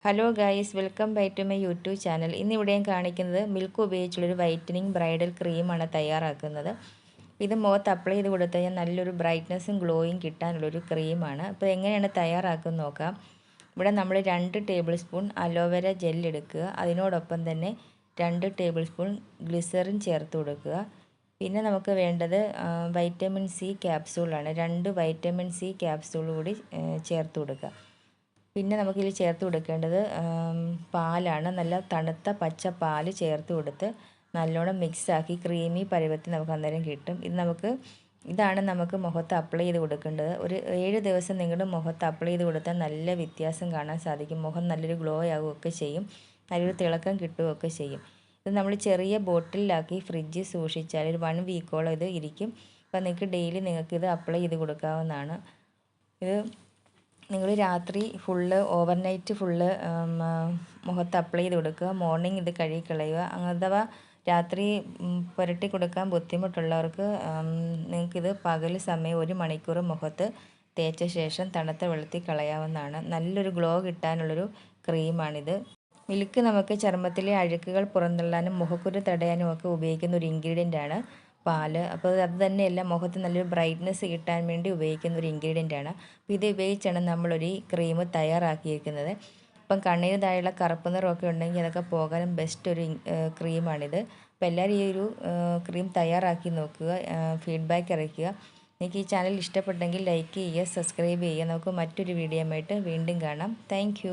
Hello guys, welcome back to my YouTube channel. ഇന്നിവിടെ ഞാൻ കാണിക്കുന്നത് മിൽക്ക് ഉപയോഗിച്ചുള്ളൊരു വൈറ്റനിങ് ബ്രൈഡൽ ക്രീമാണ് തയ്യാറാക്കുന്നത്. ഇത് മുഖത്ത് അപ്ലൈ ചെയ്ത് കൊടുത്തു കഴിഞ്ഞാൽ നല്ലൊരു ബ്രൈറ്റ്നസ്സും ഗ്ലോയും കിട്ടാനുള്ളൊരു ക്രീമാണ്. അപ്പോൾ എങ്ങനെയാണ് തയ്യാറാക്കുന്നത് നോക്കാം. ഇവിടെ നമ്മൾ 2 ടേബിൾ സ്പൂൺ അലോവേര ജെൽ എടുക്കുക. അതിനോടൊപ്പം തന്നെ 2 ടേബിൾ സ്പൂൺ ഗ്ലിസറിൻ ചേർത്ത് കൊടുക്കുക. പിന്നെ നമുക്ക് വേണ്ടത് വൈറ്റമിൻ സി ക്യാപ്സൂളാണ്. 2 വൈറ്റമിൻ സി ക്യാപ്സൂൾ കൂടി ചേർത്ത് കൊടുക്കുക. പിന്നെ നമുക്കിതിൽ ചേർത്ത് കൊടുക്കേണ്ടത് പാലാണ്. നല്ല തണുത്ത പച്ച പാൽ ചേർത്ത് കൊടുത്ത് നല്ലോണം മിക്സാക്കി ക്രീമി പരുവത്തിൽ നമുക്ക് അന്നേരം കിട്ടും. ഇതാണ് നമുക്ക് മുഖത്ത് അപ്ലൈ ചെയ്ത് കൊടുക്കേണ്ടത്. ഒരു 7 ദിവസം നിങ്ങളുടെ മുഖത്ത് അപ്ലൈ ചെയ്ത് കൊടുത്താൽ നല്ല വ്യത്യാസം കാണാൻ സാധിക്കും. മുഖം നല്ലൊരു ഗ്ലോ ആവുകയൊക്കെ ചെയ്യും, നല്ലൊരു തിളക്കം കിട്ടുകയൊക്കെ ചെയ്യും. ഇത് നമ്മൾ ചെറിയ ബോട്ടിലാക്കി ഫ്രിഡ്ജിൽ സൂക്ഷിച്ചാൽ ഒരു 1 വീക്കോളം ഇത് ഇരിക്കും. അപ്പോൾ നിങ്ങൾക്ക് ഡെയിലി നിങ്ങൾക്കിത് അപ്ലൈ ചെയ്ത് കൊടുക്കാവുന്നതാണ്. ഇത് നിങ്ങൾ രാത്രി ഫുള്ള് ഓവർനൈറ്റ് ഫുള്ള് മുഖത്ത് അപ്ലൈ ചെയ്ത് കൊടുക്കുക. മോർണിംഗ് ഇത് കഴുകി കളയുക. അഥവാ രാത്രി പുരട്ടി കൊടുക്കാൻ ബുദ്ധിമുട്ടുള്ളവർക്ക് നിങ്ങൾക്കിത് പകൽ സമയം 1 മണിക്കൂർ മുഖത്ത് തേച്ച ശേഷം തണുത്ത വെള്ളത്തിൽ കളയാവുന്നതാണ്. നല്ലൊരു ഗ്ലോ കിട്ടാനുള്ളൊരു ക്രീമാണിത്. മിൽക്ക് നമുക്ക് ചർമ്മത്തിലെ അഴുക്കുകൾ പുറന്തള്ളാനും മുഖക്കുരു തടയാനും ഒക്കെ ഉപയോഗിക്കുന്ന ഒരു ഇൻഗ്രീഡിയൻ്റാണ് പാല്. അപ്പോൾ അത് തന്നെയല്ല, മുഖത്ത് നല്ലൊരു ബ്രൈറ്റ്നസ് കിട്ടാൻ വേണ്ടി ഉപയോഗിക്കുന്ന ഒരു ഇൻഗ്രീഡിയൻ്റാണ്. അപ്പോൾ ഇത് ഉപയോഗിച്ചാണ് നമ്മളൊരു ക്രീം തയ്യാറാക്കിയിരിക്കുന്നത്. ഇപ്പം കണ്ണിന് താഴെയുള്ള കറുപ്പ് നിറമൊക്കെ ഉണ്ടെങ്കിൽ അതൊക്കെ പോകാനും ബെസ്റ്റ് ഒരു ക്രീമാണിത്. അപ്പോൾ എല്ലാവരും ഈ ഒരു ക്രീം തയ്യാറാക്കി നോക്കുക, ഫീഡ്ബാക്ക് അറിയിക്കുക. നിങ്ങൾക്ക് ഈ ചാനൽ ഇഷ്ടപ്പെട്ടെങ്കിൽ ലൈക്ക് ചെയ്യുക, സബ്സ്ക്രൈബ് ചെയ്യുക. നമുക്ക് മറ്റൊരു വീഡിയോയുമായിട്ട് വീണ്ടും കാണാം. താങ്ക്